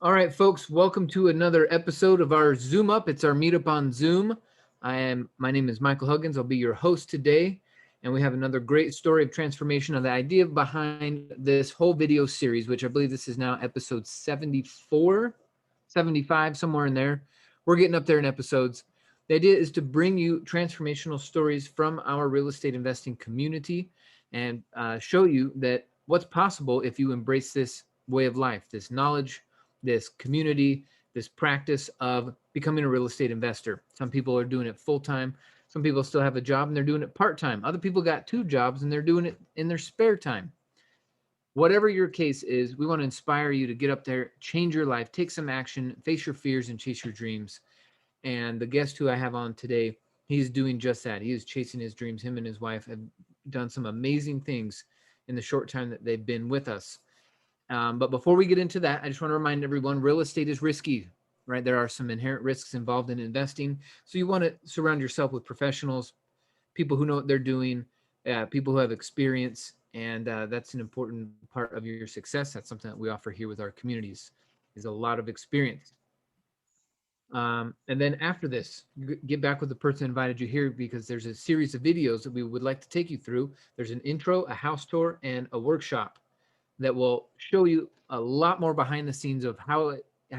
All right, folks, welcome to another episode of our Zoom Up. It's our meetup on Zoom. My name is Michael Huggins. I'll be your host today, and we have another great story of transformation of the idea behind this whole video series, which I believe this is now episode 74, 75, somewhere in there. We're getting up there in episodes. The idea is to bring you transformational stories from our real estate investing community and show you that what's possible if you embrace this way of life, this knowledge, this community, this practice of becoming a real estate investor. Some people are doing it full time. Some people still have a job and they're doing it part time. Other people got two jobs and they're doing it in their spare time. Whatever your case is, we want to inspire you to get up there, change your life, take some action, face your fears, and chase your dreams. And the guest who I have on today, he's doing just that. He is chasing his dreams. Him and his wife have done some amazing things in the short time that they've been with us. But before we get into that, I just want to remind everyone, real estate is risky, right? There are some inherent risks involved in investing. So you want to surround yourself with professionals, people who know what they're doing, people who have experience. And that's an important part of your success. That's something that we offer here with our communities, is a lot of experience. And then after this, get back with the person who invited you here, because there's a series of videos that we would like to take you through. There's an intro, a house tour, and a workshop that will show you a lot more behind the scenes of how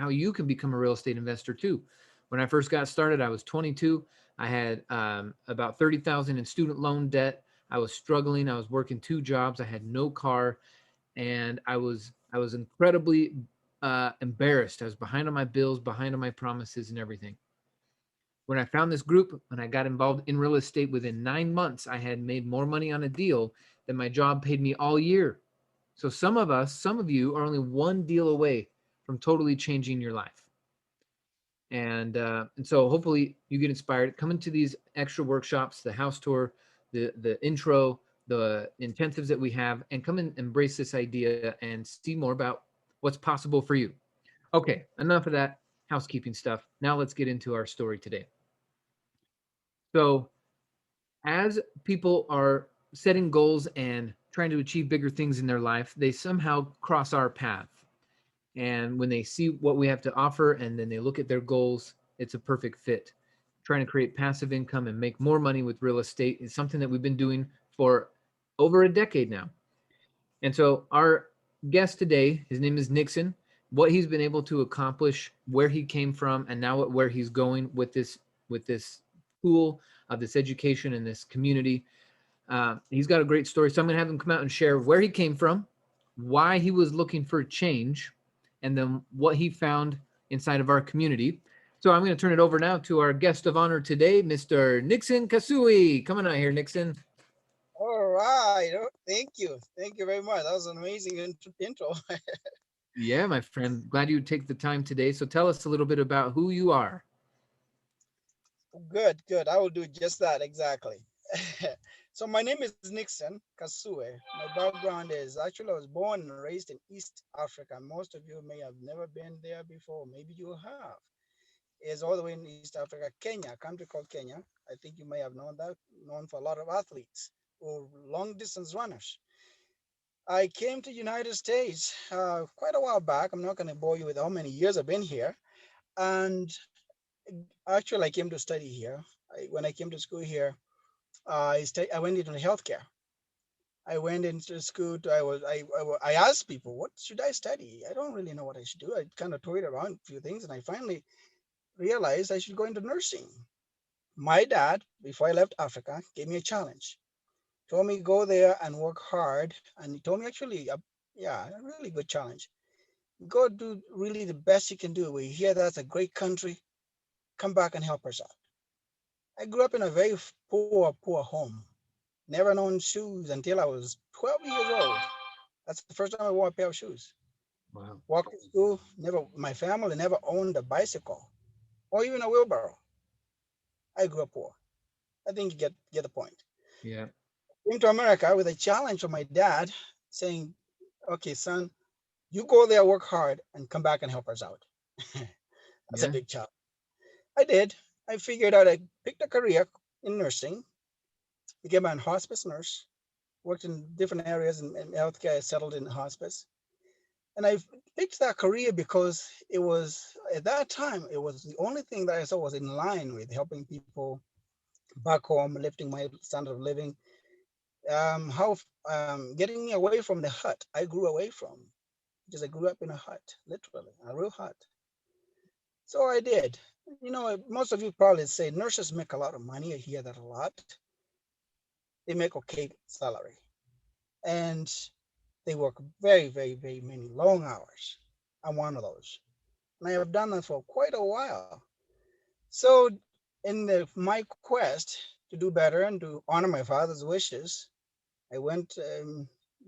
you can become a real estate investor too. When I first got started, I was 22. I had about 30,000 in student loan debt. I was struggling. I was working two jobs. I had no car, and I was incredibly embarrassed. I was behind on my bills, behind on my promises, and everything. When I found this group, when I got involved in real estate, within 9 months, I had made more money on a deal than my job paid me all year. So some of you are only one deal away from totally changing your life. And so hopefully you get inspired. Come into these extra workshops, the house tour, the intro, the intensives that we have, and come and embrace this idea and see more about what's possible for you. Okay, enough of that housekeeping stuff. Now let's get into our story today. So as people are setting goals and trying to achieve bigger things in their life, they somehow cross our path. And when they see what we have to offer and then they look at their goals, it's a perfect fit. Trying to create passive income and make more money with real estate is something that we've been doing for over a decade now. And so our guest today, his name is Nickson. What he's been able to accomplish, where he came from, and now where he's going with this tool of this education and this community. He's got a great story. So I'm going to have him come out and share where he came from, why he was looking for a change, and then what he found inside of our community. So I'm going to turn it over now to our guest of honor today, Mr. Nickson Kasue. Come on out here, Nickson. All right. Thank you. Thank you very much. That was an amazing intro. Yeah, my friend. Glad you take the time today. So tell us a little bit about who you are. Good, good. I will do just that exactly. So my name is Nickson Kasue. My background is actually I was born and raised in East Africa. Most of you may have never been there before. Maybe you have. It's all the way in East Africa, Kenya, a country called Kenya. I think you may have known that, known for a lot of athletes or long distance runners. I came to United States quite a while back. I'm not going to bore you with how many years I've been here. And actually, I came to study here. When I came to school here, I went into healthcare. I went into school. I asked people, what should I study? I don't really know what I should do. I kind of toyed around a few things, and I finally realized I should go into nursing. My dad, before I left Africa, gave me a challenge. Told me go there and work hard, and he told me actually, yeah, a really good challenge. Go do really the best you can do. We hear that's a great country. Come back and help us out. I grew up in a very poor home. Never known shoes until I was 12 years old. That's the first time I wore a pair of shoes. Wow. Walked to school. Never. My family never owned a bicycle or even a wheelbarrow. I grew up poor. I think you get the point. Yeah. Came to America with a challenge from my dad, saying, "Okay, son, you go there, work hard, and come back and help us out." That's a Yeah. big challenge. I did. I figured out I picked a career in nursing, became a hospice nurse, worked in different areas in healthcare, settled in hospice. And I picked that career because it was, at that time, it was the only thing that I saw was in line with helping people back home, lifting my standard of living, how getting me away from the hut I grew away from, because I grew up in a hut, literally a real hut. So I did. Most of you probably say nurses make a lot of money. I hear that a lot. They make okay salary, and they work very, very, very many long hours. I'm one of those, and I have done that for quite a while. So, in my quest to do better and to honor my father's wishes, I went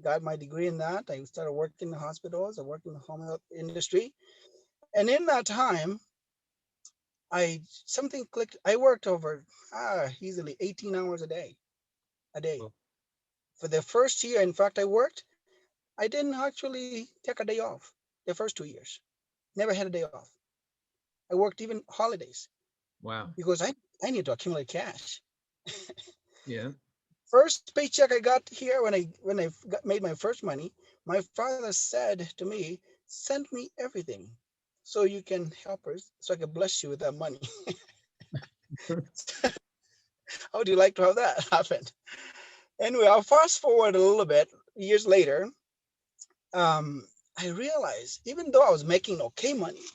got my degree in that. I started working in the hospitals. I worked in the home health industry, and in that time, I something clicked. I worked over easily 18 hours a day. Well, For the first year, in fact, I worked. I didn't actually take a day off the first 2 years. Never had a day off. I worked even holidays wow. because I need to accumulate cash. Yeah. First paycheck I got here, when I made my first money, my father said to me, "Send me everything, so you can help us, so I can bless you with that money." How would you like to have that happen? Anyway, I'll fast forward a little bit. Years later, I realized even though I was making okay money,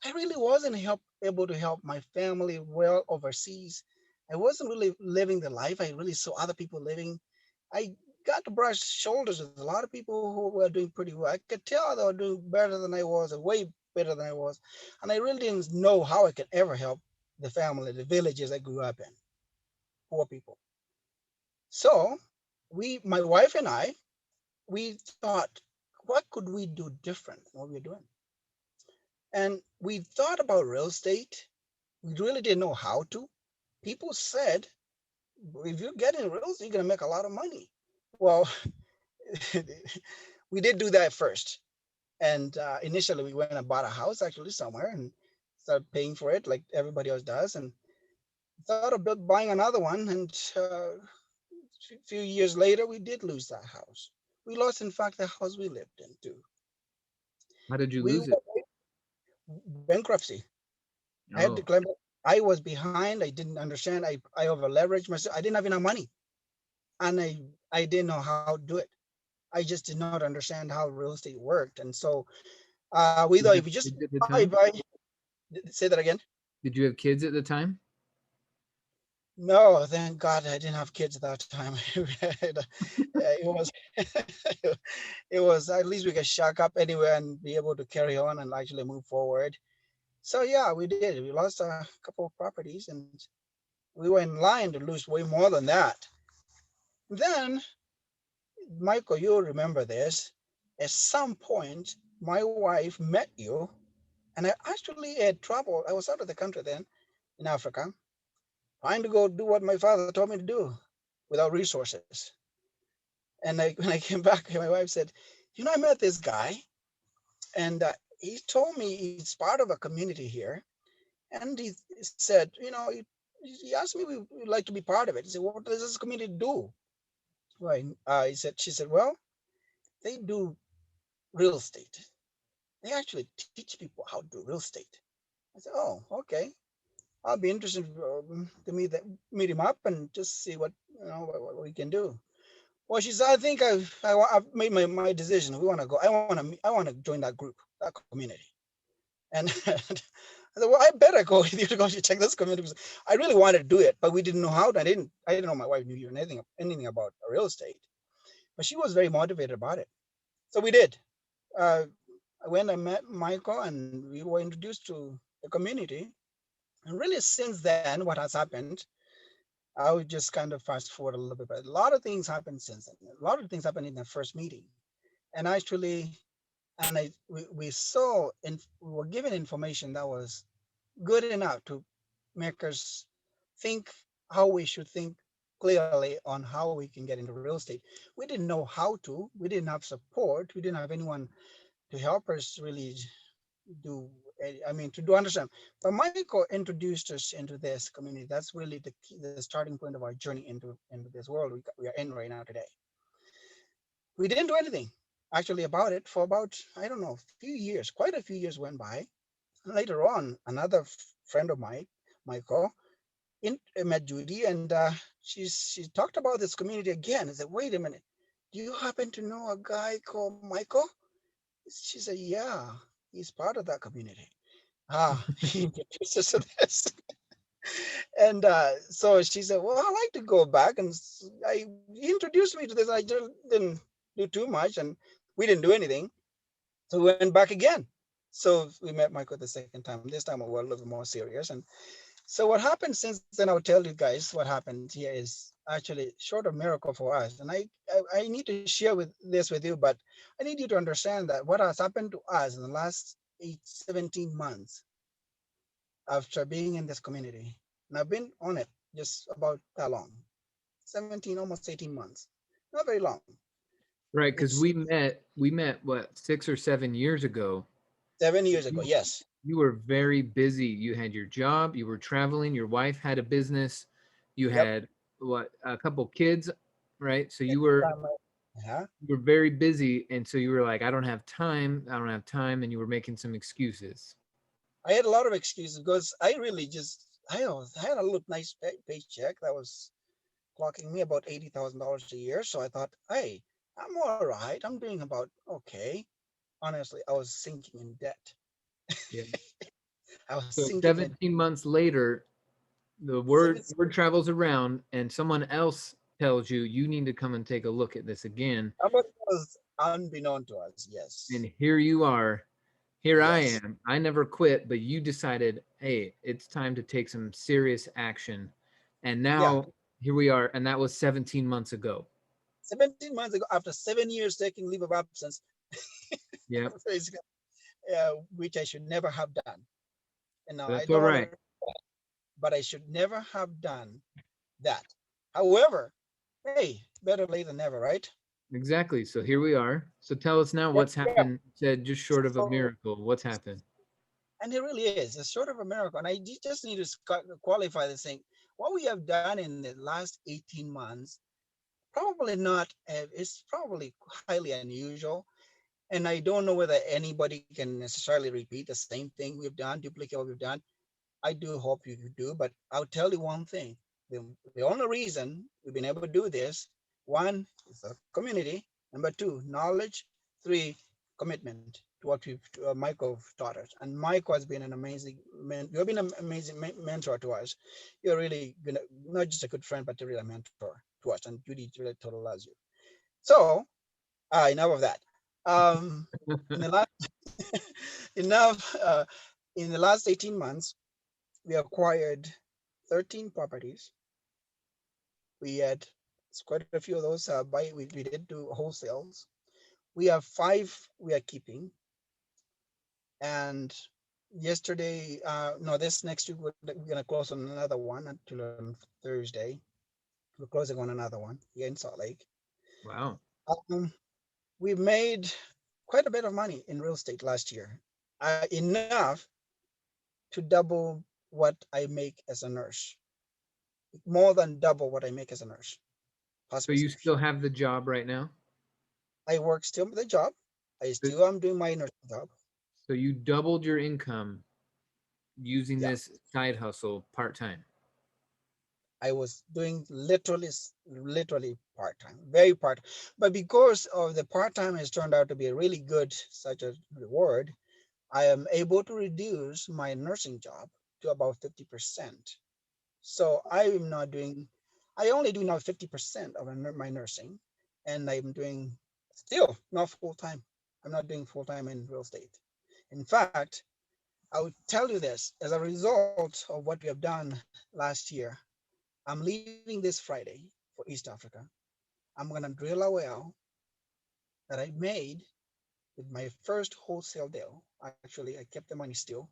I really wasn't able to help my family well overseas. I wasn't really living the life I really saw other people living. I got to brush shoulders with a lot of people who were doing pretty well. I could tell they were doing better than I was, or way better than I was. And I really didn't know how I could ever help the family, the villages I grew up in, poor people. So my wife and I, we thought, what could we do different than what we were doing? And we thought about real estate. We really didn't know how to. People said, if you get in real estate, you're going to make a lot of money. Well, we did do that first. And initially, we went and bought a house actually somewhere and started paying for it like everybody else does. And thought about buying another one. And a few years later, we did lose that house. We lost, in fact, the house we lived in too. How did you We lose it? bankruptcy. I had Oh, declared. I was behind. I didn't understand. I over leveraged myself. I didn't have enough money, and I didn't know how to do it. I just did not understand how real estate worked, and so we thought did if you you have just kids at the buy, time? buy, say that again. Did you have kids at the time? No, thank God I didn't have kids at that time. It was, it was at least we could shack up anywhere and be able to carry on and actually move forward. So yeah, we did. We lost a couple of properties, and we were in line to lose way more than that. Then, Michael, you'll remember this. At some point, my wife met you, and I actually had trouble. I was out of the country then in Africa, trying to go do what my father told me to do without resources. And when I came back, my wife said, I met this guy, and he told me he's part of a community here. And he said, he asked me, we'd like to be part of it. He said, what does this community do? Right. She said, well, they do real estate. They actually teach people how to do real estate. I said, oh, okay. I'll be interested to meet him up and just see what we can do. Well, she said, I think I've made my decision. We want to go. I want to join that group, that community. And I said, well, I better go with you to go check this community because I really wanted to do it, but we didn't know how. I didn't know my wife knew anything about real estate, but she was very motivated about it. So we did. Uh, I went and met Michael, and we were introduced to the community. And really, since then, what has happened, I would just kind of fast forward a little bit, but a lot of things happened since then. A lot of things happened in the first meeting. And actually, we saw, and we were given information that was good enough to make us think how we should think clearly on how we can get into real estate. We didn't know how to, we didn't have support, we didn't have anyone to help us really do, I mean, to do understand. But Michael introduced us into this community. That's really the key, the starting point of our journey into this world we are in right now today. We didn't do anything. actually about it for about, I don't know, a few years. Quite a few years went by. And later on, another friend of mine, Michael, met Judy, and she talked about this community again. I said, "Wait a minute, do you happen to know a guy called Michael?" She said, "Yeah, he's part of that community." He introduced us to this, and so she said, "Well, I like to go back," and he introduced me to this. I just didn't do too much, and we didn't do anything. So we went back again. So we met Michael the second time. This time we were a little more serious. And so what happened since then, I'll tell you guys what happened here is actually short of miracle for us. And I need to share with this with you, but I need you to understand that what has happened to us in the last 17 months after being in this community, and I've been on it just about that long, 17, almost 18 months, not very long. Right, because It's we met what, 6 or 7 years ago. 7 years ago. You Yes. you were very busy. You had your job, you were traveling, your wife had a business, you Yep. had what, a couple kids, right? So you were Uh-huh. you were very busy, and so you were like, I don't have time, and you were making some excuses. I had a lot of excuses because I really just I had a little nice paycheck that was clocking me about $80,000 a year. So I thought, hey, I'm all right. I'm doing about okay. Honestly, I was sinking in debt. Yeah. I was So sinking in 17 months later, the seven. word travels around, and someone else tells you you need to come and take a look at this again. About was unbeknown to us. Yes. And here you are. Here I Yes. am. I never quit, but you decided, hey, it's time to take some serious action. And Yeah. now here we are. And that was 17 months ago. 17 months ago, after 7 years taking leave of absence, Yep. basically, which I should never have done. And now I That's don't all want right. to, but I should never have done that. However, hey, better late than never, right? Exactly. So here we are. So tell us now what's Yeah. happened. You said just short of a So, miracle. What's happened? and it really is. It's sort of a miracle. And I just need to qualify this thing. What we have done in the last 18 months, probably not, it's probably highly unusual. And I don't know whether anybody can necessarily repeat the same thing we've done, duplicate what we've done. I do hope you do, but I'll tell you one thing. The only reason we've been able to do this, one, is the community. Number two, knowledge. Three, commitment to what Michael taught us. And Michael has been an amazing, you've been an amazing mentor to us. You're really been not just a good friend, but a real mentor to us. And Judy really totally loves you. So, enough of that. Um, in the last, enough, in the last 18 months, we acquired 13 properties. We had quite a few of those we did do wholesales. We have five we are keeping. And yesterday, no, this next week, we're going to close on another one until on Thursday. We're closing on another one here in Salt Lake. Wow. Um, we made quite a bit of money in real estate last year, enough to double what I make as a nurse, more than double what I make as a nurse, So hospice you nurse. still have the job right now? I work still with the job. I So still am doing my nursing job. so you doubled your income using Yeah, this side hustle part time. I was doing literally part time, very part. But because of the part time has turned out to be a really good such a reward, I am able to reduce my nursing job to about 50%. So I am not doing. I only do now 50% of my nursing, and I'm doing still not full time. I'm not doing full time in real estate. In fact, I would tell you this as a result of what we have done last year. I'm leaving this Friday for East Africa. I'm going to drill a well that I made with my first wholesale deal. Actually, I kept the money still.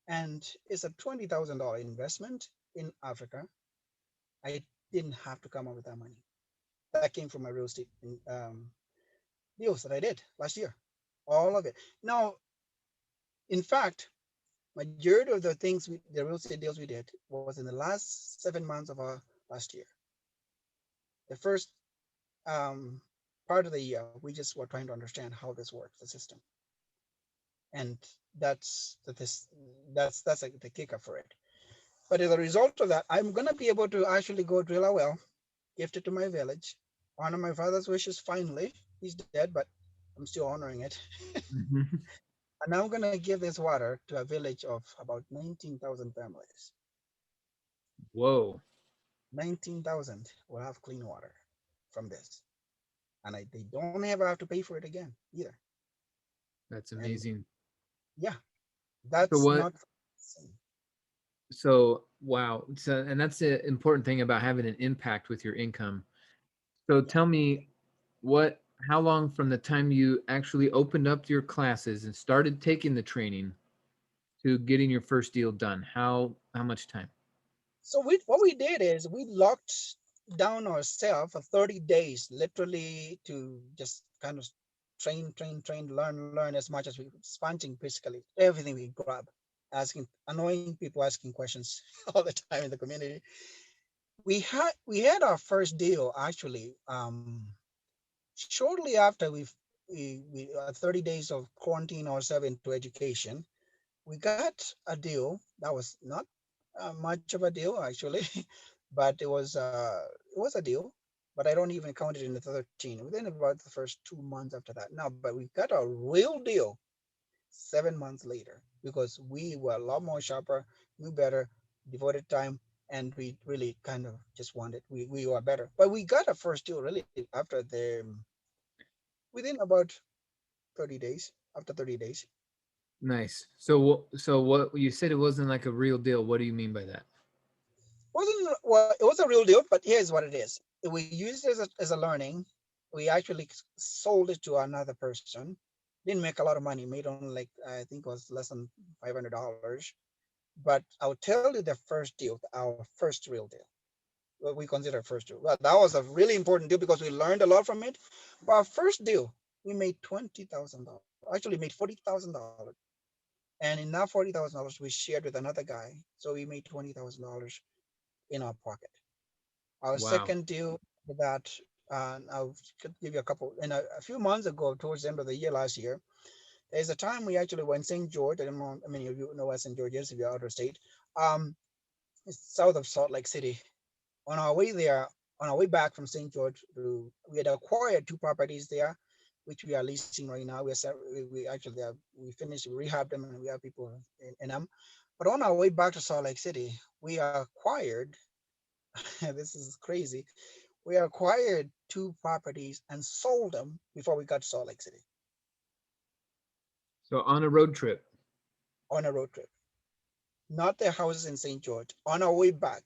And it's a $20,000 investment in Africa. I didn't have to come up with that money. That came from my real estate deals that I did last year. All of it. Now, in fact, majority of the real estate deals we did was in the last 7 months of our last year. The first um, part of the year, we just were trying to understand how this works, the system, and that's this that's like the kicker for it. But as a result of that, I'm gonna be able to actually go drill a well, gift it to my village, honor my father's wishes. Finally, he's dead, but I'm still honoring it. Mhm. And I'm gonna give this water to a village of about 19,000 families. Whoa, 19,000 will have clean water from this, and they don't ever have to pay for it again either. that's And amazing. yeah, So that's what? not. So wow. So and that's the important thing about having an impact with your income. So Yeah. tell me what how long from the time you actually opened up your classes and started taking the training to getting your first deal done? How much time? So what we did is we locked down ourselves for 30 days, literally to just kind of train, learn as much as we sponging basically everything we grab, asking annoying people asking questions all the time in the community. We had our first deal actually shortly after we 30 days of quarantine ourselves into education. We got a deal that was not much of a deal actually, but it was a deal. But I don't even count it in the 13 within about the first 2 months after that. Now, but we got a real deal 7 months later because we were a lot more sharper, knew better, devoted time, and we really kind of just wanted we were better. But we got a first deal really after the within about 30 days. After 30 days, Nice. So what you said it wasn't like a real deal. What do you mean by that? wasn't well, it was a real deal, but here's what it is. We used it as a learning. We actually sold it to another person. Didn't make a lot of money, made only like I think it was less than $500. But I'll tell you the first deal, our first real deal, what we consider first deal. Well, that was a really important deal because we learned a lot from it. But our first deal, we made $20,000. Actually made $40,000. And in that $40,000 we shared with another guy. So we made $20,000 in our pocket. Our Wow. second deal with that, I'll give you a couple. A few months ago, towards the end of the year last year, there's a time we actually went St. George. I don't know. I mean, you know where St. George is if you're out of state. Um, it's south of Salt Lake City. On our way there, on our way back from St. George, we had acquired two properties there, which we are leasing right now. We actually we finished, we rehabbed them, and we have people in them. But on our way back to Salt Lake City, we acquired. This is crazy. We acquired two properties and sold them before we got to Salt Lake City So on a road trip. on a road trip. Not the houses in St. George. On our way back,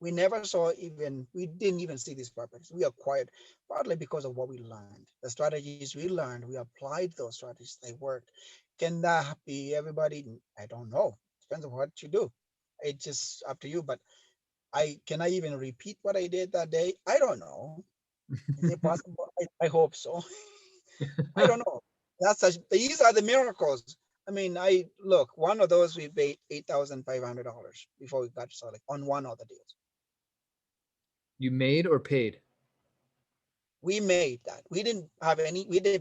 we never saw even, we didn't even see these properties. We acquired partly because of what we learned. The strategies we learned, we applied those strategies. They worked. Can that be everybody? I don't know. Depends on what you do. It's just up to you. But I even repeat what I did that day? I don't know. Is it possible? I hope so. I don't know. These are the miracles. I mean, I look, one of those we paid $8,500 before we got started on one of the deals. You made or paid? We made that. We didn't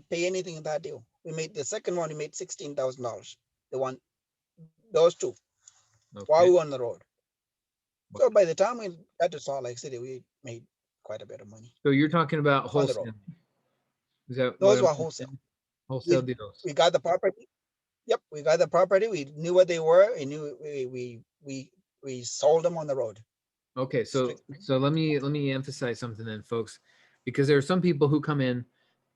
pay anything in that deal. We made the second one, we made $16,000. The one, those two, while Okay. we were on the road. Wow. So by the time we got to Salt Lake City, we made quite a bit of money So you're talking about on the road. wholesale. Is that what Those I'm were wholesale. understanding? Wholesale We deals. we got the property. Yep, we got the property. We knew what they were. We knew we sold them on the road. Okay, so Strict. let me emphasize something then, folks, because there are some people who come in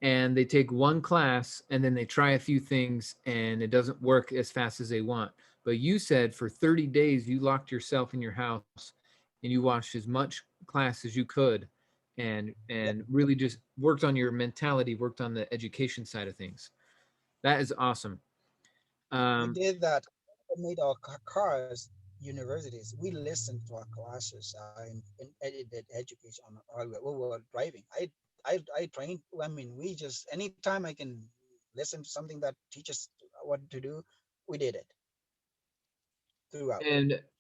and they take one class and then they try a few things and it doesn't work as fast as they want. But you said for 30 days you locked yourself in your house and you watched as much class as you could and Yep, really just worked on your mentality, worked on the education side of things. That is awesome. we Um, did that. We made our cars universities. We listened to our classes in edited education on while we were driving. I trained. I mean, we just anytime I can listen to something that teaches what to do, we did it throughout.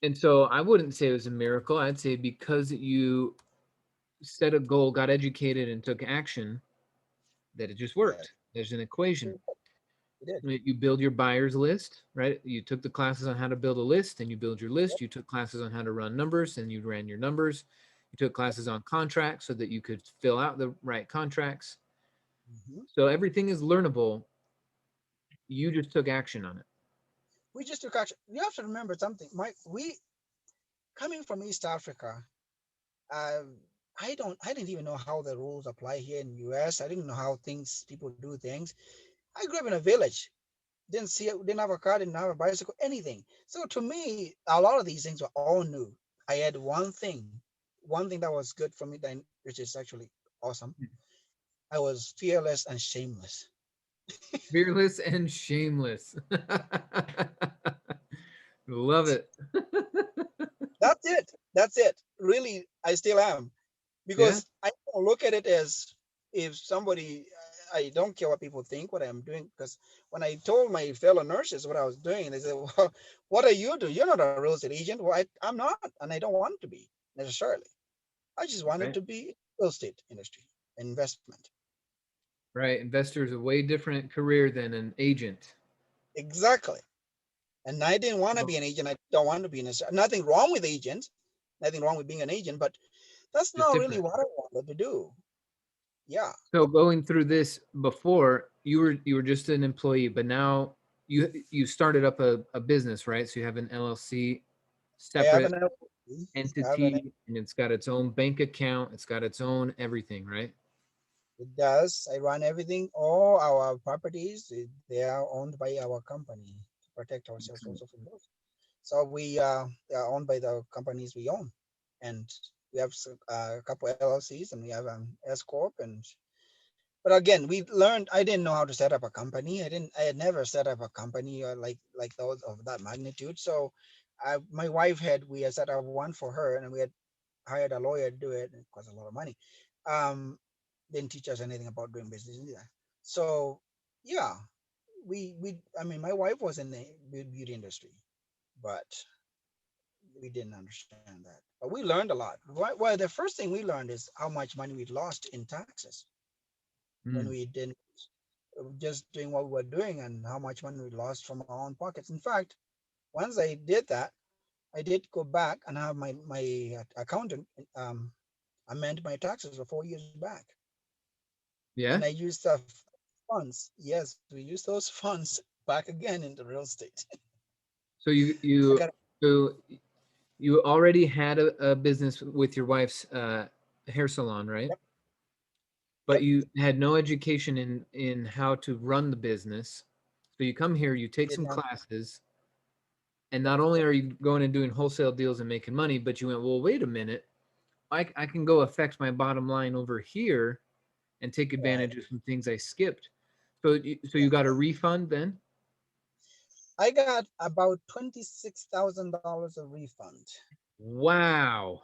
and so I wouldn't say it was a miracle. I'd say because you set a goal, got educated, and took action, that it just Yes. worked. There's an equation. We did. You build your buyer's list, right? You took the classes on how to build a list, and you build your list. Yep. You took classes on how to run numbers, and you ran your numbers. You took classes on contracts so that you could fill out the right contracts. Mhm. So everything is learnable. You just took action on it. We just took action. You have to remember something. We coming from East Africa. Uh, I didn't even know how the rules apply here in US. I didn't know how things people do things. I grew up in a village. Didn't have a car, didn't have a bicycle, anything. So to me, a lot of these things were all new. I had one thing that was good for me, then, which is actually awesome. I was fearless and shameless. Fearless and shameless. Love it. That's it. That's it. Really, I still am Yeah. because I don't look at it as if somebody. I don't care what people think what I'm doing because when I told my fellow nurses what I was doing, they said, "Well, what are you doing? You're not a real estate agent." Well, I'm not, and I don't want to be necessarily. I just wanted Right. to be real estate industry investment. Right. Investor's a way different career than an agent. Exactly. And I didn't want to So be an agent. I don't want to be an agent. Nothing wrong with agents. Nothing wrong with being an agent, but that's just not really different. what I wanted to do. Yeah, So going through this before, you were just an employee, but now you started up a business, right? So you have an LLC, I have separate an LLC. I have an entity, and it's got its own bank account. It's got its own everything, right? It does. I run everything. All our properties, they are owned by our company to protect ourselves also Excellent. from those. So they are owned by the companies we own, and we have a couple LLCs, and we have an S corp. And but again, we learned. I didn't know how to set up a company. I didn't. I had never set up a company like those of that magnitude. So, my wife we had set up one for her, and we had hired a lawyer to do it. And it cost a lot of money. Um, didn't teach us anything about doing business either. So yeah, we I mean my wife was in the beauty industry, but we didn't understand that. But we learned a lot. Well, the first thing we learned is how much money we lost in taxes when Mm, we didn't just doing what we were doing and how much money we lost from our own pockets. In fact, once I did that, I did go back and have my accountant amend my taxes for 4 years back, and yeah. I used the funds. Yes, we used those funds back again into real estate. So you I you got so you already had a business with your wife's hair salon, right? yep, But yep, you had no education in how to run the business. So you come here, you take did some not. classes, and Yep, not only are you going and doing wholesale deals and making money, but you went, well, wait a minute, I can go affect my bottom line over here and take right. advantage of some things I skipped. So Yeah, you got a refund then? I got about $26,000 of refund. Wow,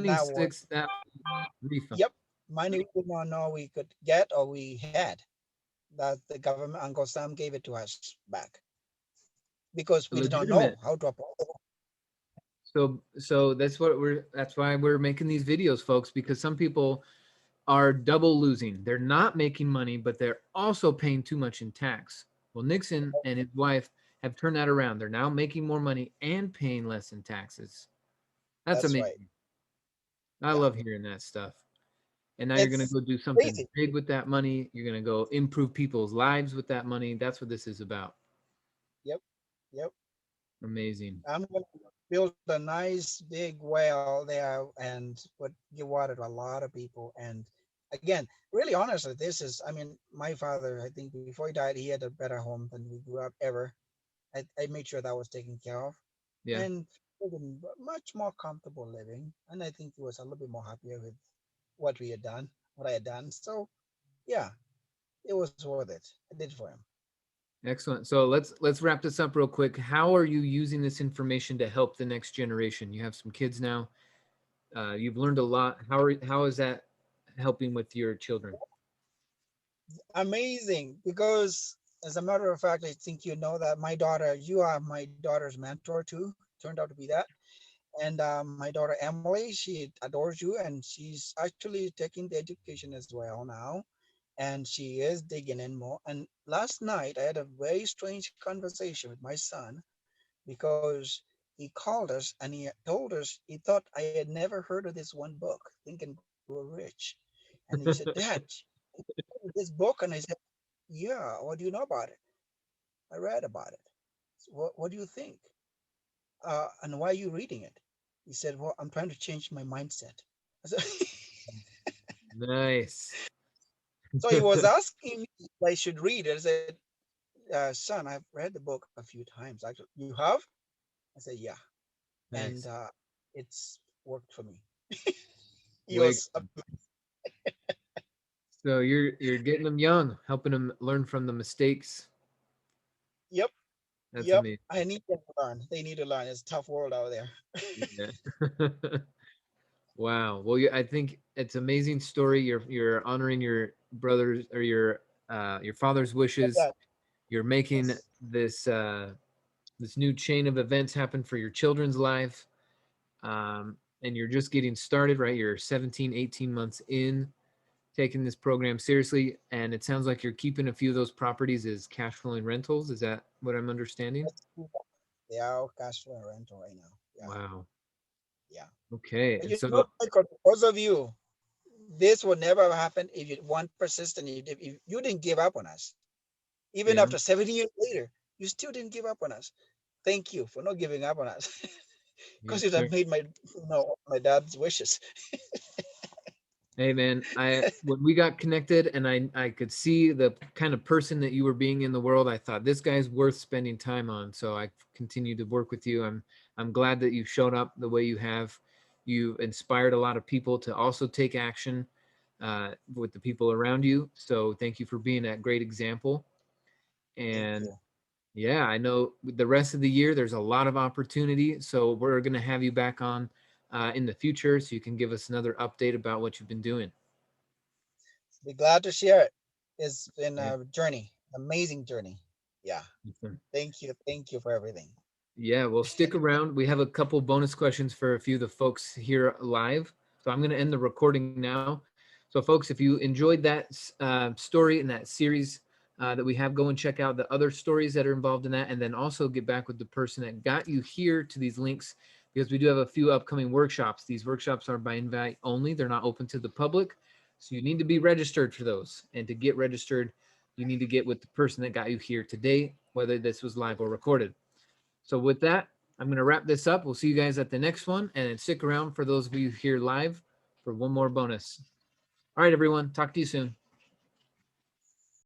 That was 26,000 refund. yep, money we did not know we could get or we had. That the government, Uncle Sam gave it to us back because we did not know Legitimate. how to apply. So that's why we're making these videos, folks, because some people are double losing. They're not making money, but they're also paying too much in tax. Well, Nickson and his wife have turned that around. They're now making more money and paying less in taxes. That's That's right. amazing. I Yeah, love hearing that stuff. And now you're going to it's go do something crazy. big with that money. You're going to go improve people's lives with that money. That's what this is about. Yep, yep. Amazing. I'm gonna build a nice big well there and put give water to a lot of people. And again, really honestly, this is I mean, my father, I think before he died, he had a better home than we grew up ever. I made sure that was taken care of Yeah. and living much more comfortable living. And I think he was a little bit more happier with what we had done, what I had done. So yeah, it was worth it. I did for him. Excellent. So let's wrap this up real quick. How are you using this information to help the next generation? You have some kids now. You've learned a lot. How is that helping with your children? Amazing because as a matter of fact, I think you know that my daughter, you are my daughter's mentor too, turned out to be that. And my daughter Emily, she adores you, and she's actually taking the education as well now. and she is digging in more. And last night I had a very strange conversation with my son because he called us and he told us he thought I had never heard of this one book, Think and Grow Rich. And he said, Dad, this book. And I said, yeah, what do you know about it? I read about it. So what do you think? And why are you reading it? He said, well, I'm trying to change my mindset. I said, Nice. so he was asking me if I should read it. I said, son, I've read the book a few times. Actually, you have? I said, yeah. And Nice. it's worked for me. He Wake. was, So you're getting them young, helping them learn from the mistakes. yep, That's yep. amazing. I need them to learn. They need to learn. It's a tough world out there. Yeah. Wow. Well, I think it's an amazing story. You're honoring your brothers or your father's wishes. Yeah, You're making yes, this this new chain of events happen for your children's life. And you're just getting started, right? You're 17, 18 months in taking this program seriously. And it sounds like you're keeping a few of those properties as cash flowing rentals. Is that what I'm understanding? that's cool. They are all cash flow and rental right now. Yeah, Wow. yeah. Okay. But And you know, so, Michael, because of you, this would never have happened if you weren't persistent. If you didn't give up on us. Even yeah, after 70 years later, you still didn't give up on us. Thank you for not giving up on us. Because yes, it sir. had made my dad's wishes. Hey man, I when we got connected and I could see the kind of person that you were being in the world, I thought this guy's worth spending time on. So I continue to work with you. I'm glad that you showed up the way you have. You've inspired a lot of people to also take action with the people around you. So thank you for being that great example. Thank And you. yeah, I know the rest of the year there's a lot of opportunity. So we're gonna have you back on in the future so you can give us another update about what you've been doing. Be glad to share it. It's been Yeah. a journey, amazing journey. Yeah. Awesome. Thank you. Thank you for everything. Yeah, well, stick around. We have a couple bonus questions for a few of the folks here live. So I'm going to end the recording now. So, folks, if you enjoyed that story and that series that we have, go and check out the other stories that are involved in that. And then also get back with the person that got you here to these links because we do have a few upcoming workshops. These workshops are by invite only, they're not open to the public. So, you need to be registered for those. And to get registered, you need to get with the person that got you here today, whether this was live or recorded. So with that, I'm going to wrap this up. We'll see you guys at the next one, and then stick around for those of you here live for one more bonus. All right, everyone. Talk to you soon.